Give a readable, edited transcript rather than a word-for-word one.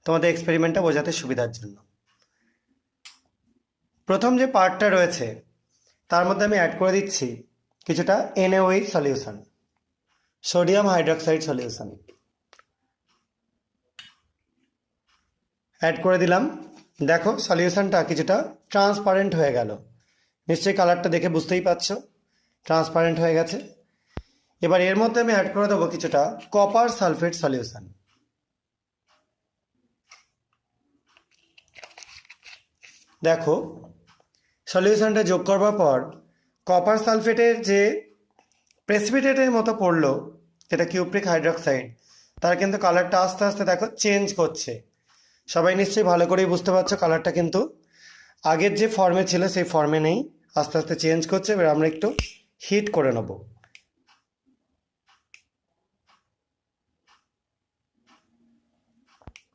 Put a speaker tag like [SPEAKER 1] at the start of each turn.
[SPEAKER 1] তোমাদের এক্সপেরিমেন্টটা বোঝাতে সুবিধার জন্য। প্রথম যে পার্টটা রয়েছে তার মধ্যে আমি অ্যাড করে দিচ্ছি কিছুটা NaOH solution, sodium hydroxide solution add করে দিলাম। দেখো সলিউশনটা কিছুটা ট্রান্সপারেন্ট হয়ে গেল, নিশ্চয়ই কালারটা দেখে বুঝতেই পারছো ট্রান্সপারেন্ট হয়ে গেছে। এবার এর মধ্যে আমি অ্যাড করে দেবো কিছুটা কপার সালফেট সলিউশন। দেখো সলিউশনটা যোগ করবার পর কপার সালফেটের যে প্রেসিপিটেটের মতো পড়লো, যেটা কিউপ্রিক হাইড্রক্সাইড, তার কিন্তু কালারটা আস্তে আস্তে দেখো চেঞ্জ করছে। সবাই নিশ্চয়ই ভালো করেই বুঝতে পারছো কালারটা কিন্তু আগের যে ফর্মে ছিল সেই ফর্মে নেই, আস্তে আস্তে চেঞ্জ করছে। এবার আমরা একটু হিট করে নেব।